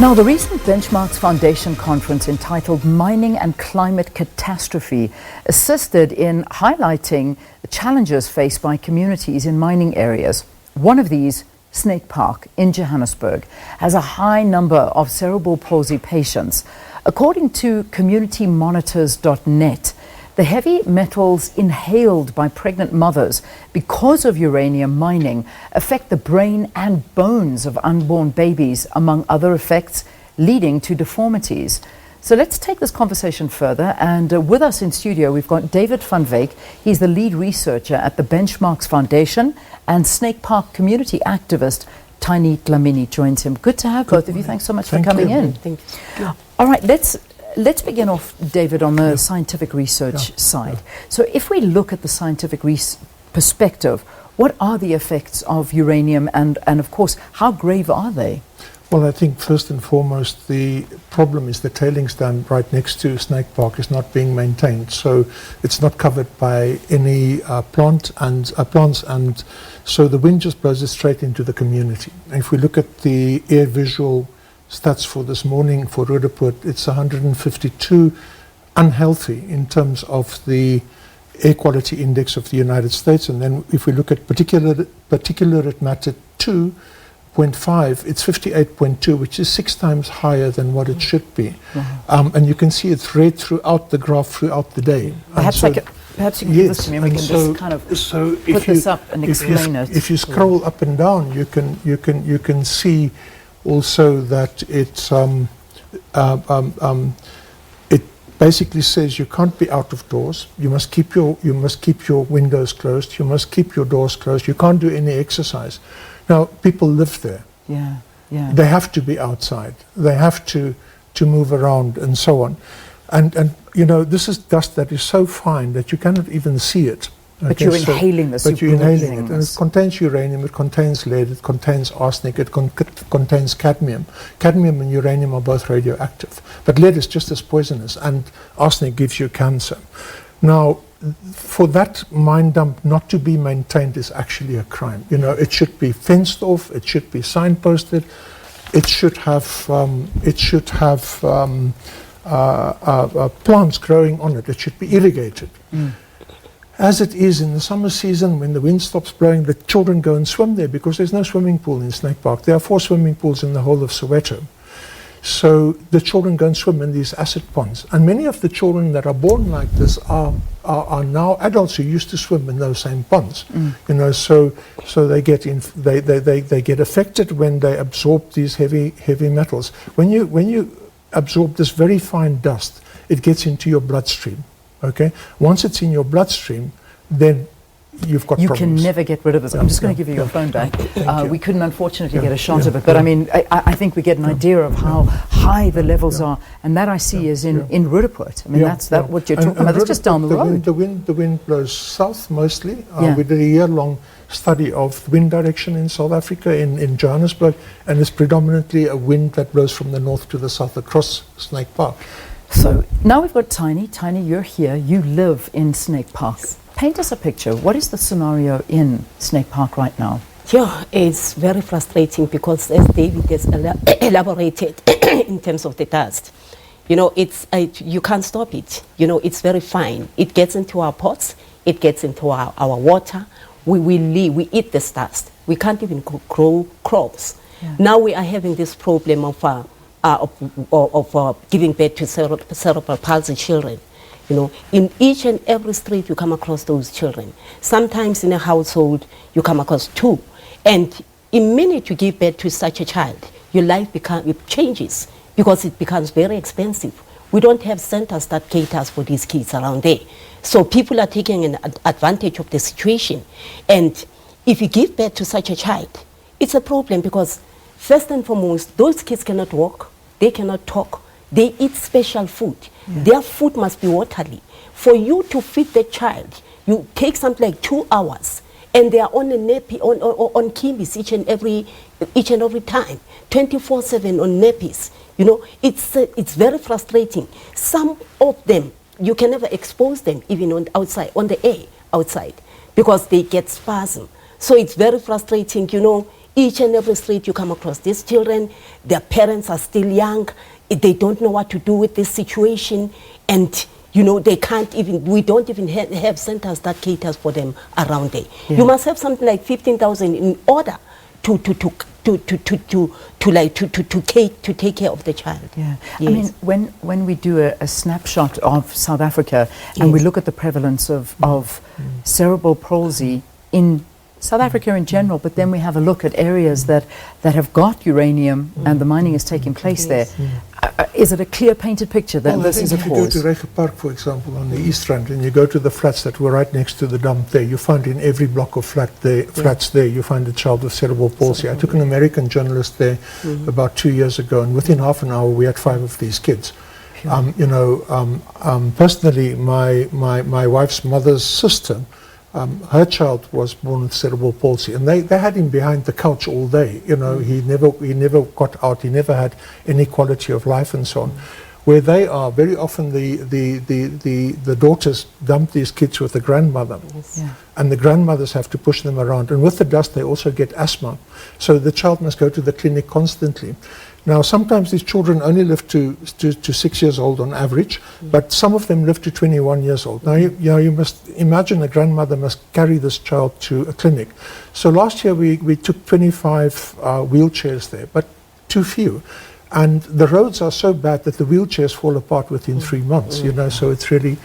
Now, the recent Benchmarks Foundation conference entitled Mining and Climate Catastrophe assisted in highlighting the challenges faced by communities in mining areas. One of these, Snake Park in Johannesburg, has a high number of cerebral palsy patients. According to communitymonitors.net, the heavy metals inhaled by pregnant mothers because of uranium mining affect the brain and bones of unborn babies, among other effects, leading to deformities. So let's take this conversation further. And with us in studio, we've got David van Wyk. He's the lead researcher at the Benchmarks Foundation, and Snake Park community activist Tiny Dlamini joins him. Good to have both of you. Thanks so much for coming in. Thank you. All right, Let's begin off, David, on the scientific research side. So if we look at the scientific perspective, what are the effects of uranium and of course, how grave are they? Well, I think first and foremost, the problem is the tailings dam right next to Snake Park is not being maintained. So it's not covered by any plants, and so the wind just blows it straight into the community. And if we look at the air visual stats for this morning for Roodepoort, it's 152 unhealthy in terms of the air quality index of the United States. And then if we look at particulate matter 2.5, it's 58.2, which is 6 times higher than what it should be. And you can see it's red throughout the graph throughout the day. Perhaps you can give this to me and we can just kind of put this up and explain it. If you scroll up and down, you can see also that it basically says you can't be out of doors. You must keep your windows closed. You must keep your doors closed. You can't do any exercise. Now people live there. Yeah. They have to be outside. They have to move around and so on. And you know, this is dust that is so fine that you cannot even see it. But you're inhaling this. But you're inhaling it. And it contains uranium, it contains lead, it contains arsenic, it contains cadmium. Cadmium and uranium are both radioactive. But lead is just as poisonous, and arsenic gives you cancer. Now, for that mine dump not to be maintained is actually a crime. You know, it should be fenced off, it should be signposted, it should have plants growing on it, it should be irrigated. As it is in the summer season, when the wind stops blowing, the children go and swim there because there's no swimming pool in Snake Park. There are 4 swimming pools in the whole of Soweto. So the children go and swim in these acid ponds. And many of the children that are born like this are now adults who used to swim in those same ponds. You know, so they get they get affected when they absorb these heavy metals. When you absorb this very fine dust, it gets into your bloodstream. Okay. Once it's in your bloodstream, then you've got problems. You can never get rid of this. I'm just going to give you your phone back. We couldn't unfortunately get a shot of it, but I mean, I think we get an idea of how high the levels are, and that I see is in Roodepoort. I mean, that's what you're talking about. It's just down the road. The wind blows south mostly. We did a year-long study of wind direction in South Africa, in Johannesburg, and it's predominantly a wind that blows from the north to the south across Snake Park. So now we've got Tiny. Tiny, you're here. You live in Snake Park. Paint us a picture. What is the scenario in Snake Park right now? Yeah, it's very frustrating because, as David has elaborated in terms of the dust, you know, you can't stop it. You know, it's very fine. It gets into our pots. It gets into our water. We eat this dust. We can't even grow crops. Yeah. Now we are having this problem of giving birth to cerebral palsy children. You know, in each and every street you come across those children. Sometimes in a household you come across 2. And in minute you give birth to such a child, your life changes because it becomes very expensive. We don't have centers that caters for these kids around there. So people are taking an advantage of the situation. And if you give birth to such a child, it's a problem because first and foremost, those kids cannot walk, they cannot talk, they eat special food. Yeah. Their food must be watery. For you to feed the child, you take something like 2 hours, and they are on a nappy, on kimbis each and every time, 24/7 on nappies. You know, it's very frustrating. Some of them, you can never expose them even on the air outside, because they get spasm. So it's very frustrating, you know. each and every street you come across these children, their parents are still young, they don't know what to do with this situation, and you know, they can't even, we don't even have centers that caters for them around there. Yeah. You must have something like 15,000 in order to take care of the child. Yeah. Yes. I mean, when we do a snapshot of South Africa and we Yes. look at the prevalence of cerebral palsy in South Africa in general, but then we have a look at areas that have got uranium and the mining is taking place there. Is it a clear painted picture that this is a if you go cause? to Rega Park, for example, on the East Rand, and you go to the flats that were right next to the dump there, you find in every block of flats there, you find a child with cerebral palsy. I took an American journalist there about 2 years ago, and within half an hour we had 5 of these kids. Personally, my wife's mother's sister, her child was born with cerebral palsy, and they had him behind the couch all day. You know, he never got out. He never had any quality of life and so on. Where they are, very often the daughters dump these kids with the grandmother, Yeah. and the grandmothers have to push them around. And with the dust, they also get asthma, so the child must go to the clinic constantly. Now, sometimes these children only live to 6 years old on average, but some of them live to 21 years old. Now, you must imagine a grandmother must carry this child to a clinic. So last year we took 25 wheelchairs there, but too few. And the roads are so bad that the wheelchairs fall apart within 3 months, you know, so it's really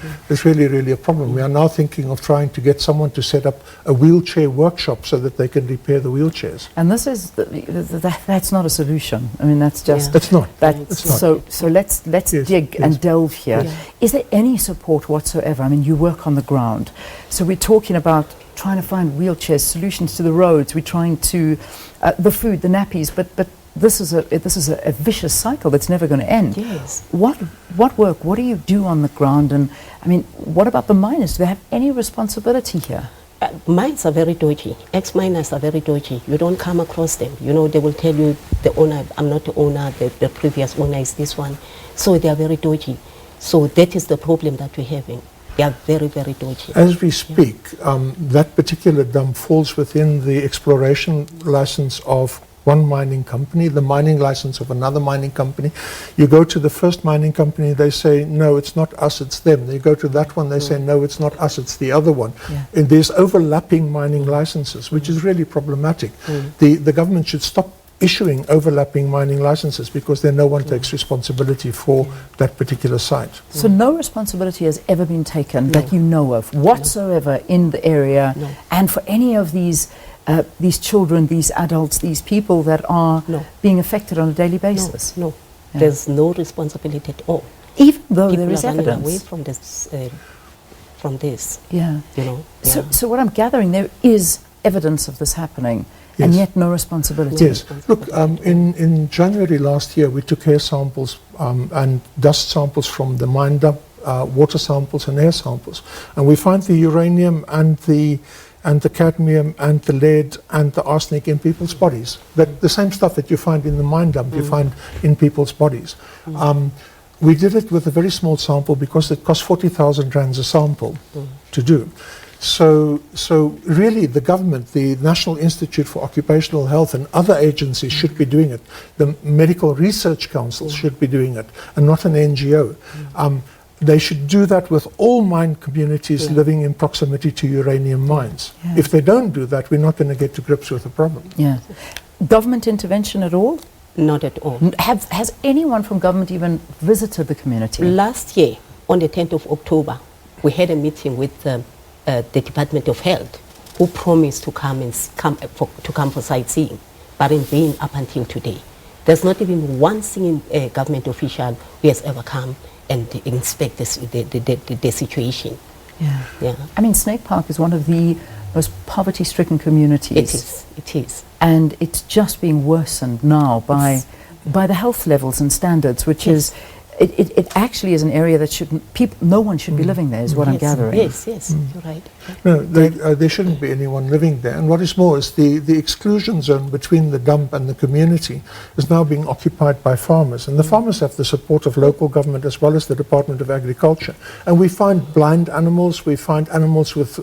a problem. We are now thinking of trying to get someone to set up a wheelchair workshop so that they can repair the wheelchairs. And this is that's not a solution. I mean, that's just It's not. That's not. So let's Yes, dig and yes. delve here. Yeah. Is there any support whatsoever? I mean, you work on the ground, so we're talking about trying to find wheelchairs, solutions to the roads. We're trying to the food, the nappies, but this is a vicious cycle that's never going to end. Yes. What work? What do you do on the ground? And I mean, what about the miners? Do they have any responsibility here? Mines are very dodgy. Ex-miners are very dodgy. You don't come across them. You know, they will tell you, the owner, I'm not the owner, the previous owner is this one. So they are very dodgy. So that is the problem that we're having. They are very, very dodgy. As we speak, that particular dump falls within the exploration license of one mining company, the mining license of another mining company. You go to the first mining company, they say, no, it's not us, it's them. You go to that one, they say, no, it's not us, it's the other one. Yeah. And there's overlapping mining licenses, which is really problematic. The government should stop issuing overlapping mining licenses because then no one takes responsibility for that particular site. So no responsibility has ever been taken that you know of whatsoever in the area, and for any of these children, these adults, these people that are being affected on a daily basis. No, Yeah. there's no responsibility at all. Even though People there is are running evidence. away from this, Yeah. you know. Yeah. So what I'm gathering, there is evidence of this happening, and Yes. yet no responsibility. Yes. Look, in January last year, we took hair samples and dust samples from the mine dump, water samples and air samples. And we find the uranium and the cadmium and the lead and the arsenic in people's bodies. The same stuff that you find in the mine dump, you find in people's bodies. We did it with a very small sample because it cost 40,000 rands a sample to do. So really the government, the National Institute for Occupational Health and other agencies should be doing it. The Medical Research Council should be doing it, and not an NGO. They should do that with all mine communities living in proximity to uranium mines. Yeah. If they don't do that, we're not going to get to grips with the problem. Yeah. Government intervention at all? Not at all. Has anyone from government even visited the community? Last year, on the 10th of October, we had a meeting with the Department of Health, who promised to come for sightseeing, but in vain up until today. There's not even one single government official who has ever come and inspect the situation. Yeah. I mean, Snake Park is one of the most poverty-stricken communities. It is. And it's just being worsened now by the health levels and standards, which is it actually is an area that no one should be living there, is what I'm gathering. Yes, you're right. No, there shouldn't be anyone living there. And what is more is the exclusion zone between the dump and the community is now being occupied by farmers. And the farmers have the support of local government as well as the Department of Agriculture. And we find blind animals, we find animals with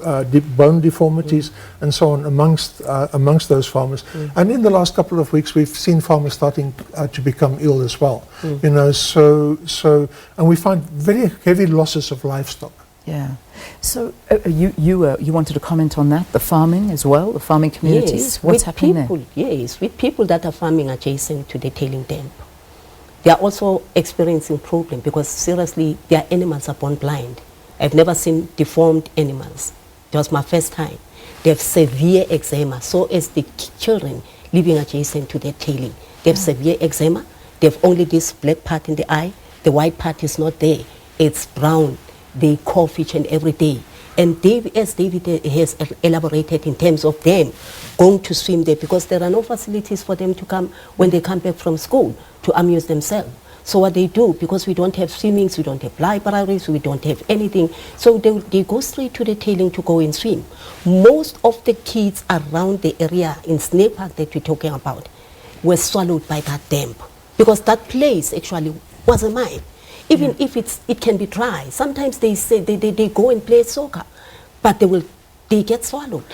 bone deformities and so on amongst those farmers. And in the last couple of weeks, we've seen farmers starting to become ill as well. You know, and we find very heavy losses of livestock. Yeah. So you wanted to comment on that, the farming as well, the farming communities? Yes, what's happening there? Yes, with people that are farming adjacent to the tailing dam. They are also experiencing problem because seriously, their animals are born blind. I've never seen deformed animals. It was my first time. They have severe eczema, so as the children living adjacent to their tailing. They have severe eczema. They have only this black part in the eye. The white part is not there. It's brown. They cough each and every day. And as David has elaborated in terms of them going to swim there, because there are no facilities for them to come when they come back from school to amuse themselves. So what they do, because we don't have swimmings, we don't have libraries, we don't have anything, so they go straight to the tailing to go and swim. Most of the kids around the area in Snake Park that we're talking about were swallowed by that dam, because that place actually was a mine. Even if it can be dry, sometimes they say they go and play soccer, but they get swallowed.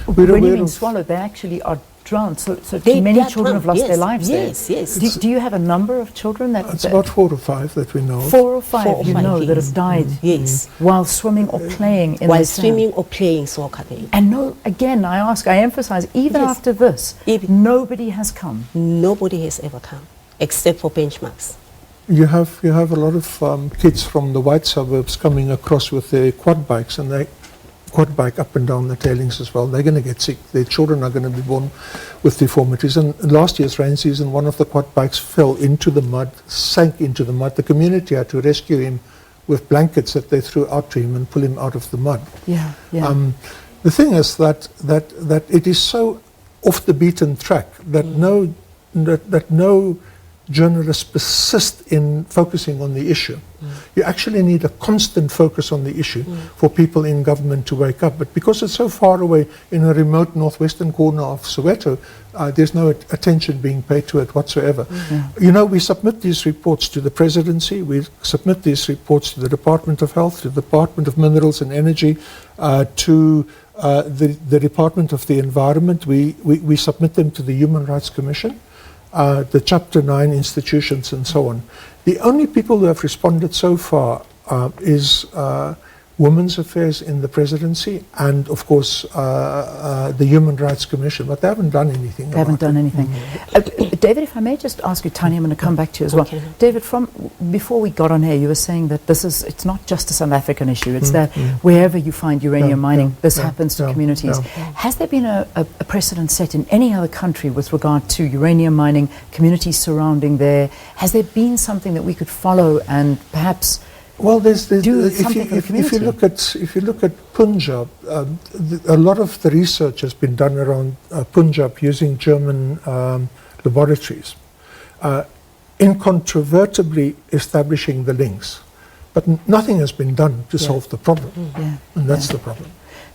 When you mean swallowed, they actually are drowned. So many children have lost their lives there. Yes. Do you have a number of children that? It's about 4 or 5 that we know. 4 or 5 you know that have died. Yes. While swimming or playing in while the swimming or playing soccer. And no, again, I emphasize, even after this, nobody has come. Nobody has ever come, except for benchmarks. You have a lot of kids from the white suburbs coming across with their quad bikes, and they quad bike up and down the tailings as well. They're going to get sick. Their children are going to be born with deformities. And last year's rain season, one of the quad bikes fell into the mud, sank into the mud. The community had to rescue him with blankets that they threw out to him and pull him out of the mud. Yeah. The thing is that it is so off the beaten track that no journalists persist in focusing on the issue. You actually need a constant focus on the issue for people in government to wake up. But because it's so far away in a remote northwestern corner of Soweto, there's no attention being paid to it whatsoever. You know, we submit these reports to the presidency, we submit these reports to the Department of Health, to the Department of Minerals and Energy, to the Department of the Environment. We submit them to the Human Rights Commission, the Chapter 9 institutions and so on. The only people who have responded so far is Women's Affairs in the presidency and, of course, the Human Rights Commission, but they haven't done anything. They haven't done anything. David, if I may just ask you, Tanya, I'm going to come back to you as well. David, before we got on here, you were saying that it's not just a South African issue, it's that wherever you find uranium mining, this happens to communities. Has there been a precedent set in any other country with regard to uranium mining, communities surrounding there? Has there been something that we could follow and perhaps... Well, if you look at Punjab, a lot of the research has been done around Punjab using German laboratories, incontrovertibly establishing the links, but nothing has been done to solve the problem, and that's the problem.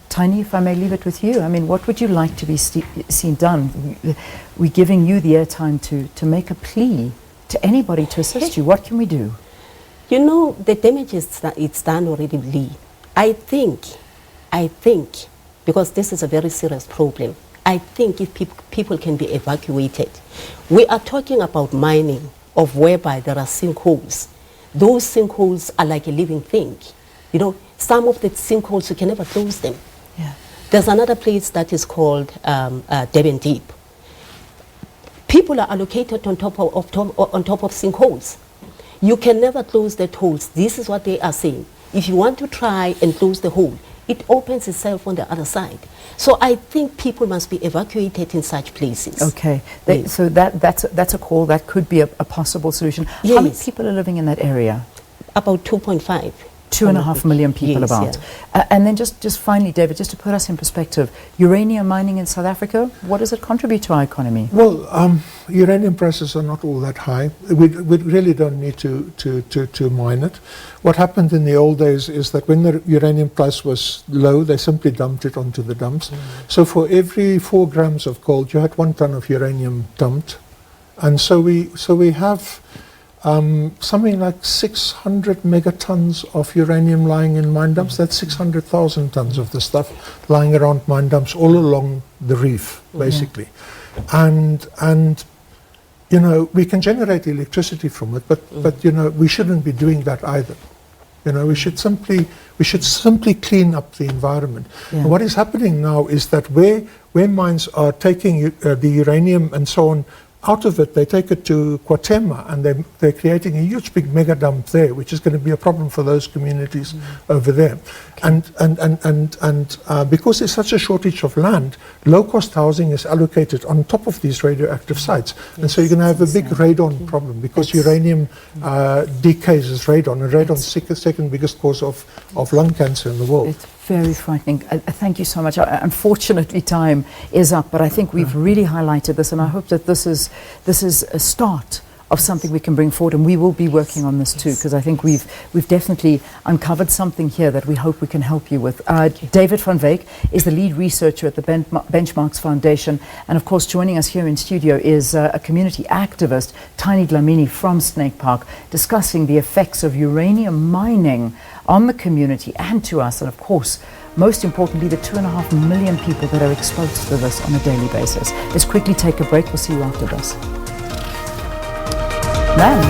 Tiny, if I may leave it with you, I mean, what would you like to be seen done? We're giving you the airtime to make a plea to anybody to assist you. What can we do? You know, the damage it's done already, Lee. I think, because this is a very serious problem, I think if people can be evacuated. We are talking about mining of whereby there are sinkholes. Those sinkholes are like a living thing. You know, some of the sinkholes, you can never close them. Yeah. There's another place that is called Durban Deep. People are allocated on top of sinkholes. You can never close that holes. This is what they are saying. If you want to try and close the hole, it opens itself on the other side. So I think people must be evacuated in such places. Okay, so that's a call. That could be a possible solution. Yes. How many people are living in that area? About 2.5. 2.5 million people Yes, about. yeah. And then just finally, David, just to put us in perspective, uranium mining in South Africa, what does it contribute to our economy? Well, uranium prices are not all that high. We really don't need to mine it. What happened in the old days is that when the uranium price was low, they simply dumped it onto the dumps. So for every 4 grams of gold, you had 1 ton of uranium dumped. And so we have something like 600 megatons of uranium lying in mine dumps. That's 600,000 tons of the stuff lying around mine dumps all along the reef, basically. And you know, we can generate electricity from it, but you know, we shouldn't be doing that either. You know, we should simply clean up the environment. And what is happening now is that where mines are taking the uranium and so on out of it, they take it to Kwatema, and they're creating a huge big mega dump there, which is going to be a problem for those communities over there. And because there's such a shortage of land, low-cost housing is allocated on top of these radioactive sites. And so you're going to have a big radon problem, because uranium decays as radon, and radon's second biggest cause of lung cancer in the world. It's very frightening. Thank you so much. Unfortunately, time is up, but I think we've really highlighted this, and I hope that this is a start of something we can bring forward, and we will be working on this too, because I think we've definitely uncovered something here that we hope we can help you with. David van Wyk is the lead researcher at the Benchmarks Foundation, and of course joining us here in studio is a community activist, Tiny Dlamini from Snake Park, discussing the effects of uranium mining on the community and to us, and of course most importantly the 2.5 million people that are exposed to this on a daily basis. Let's quickly take a break. We'll see you after this. Man,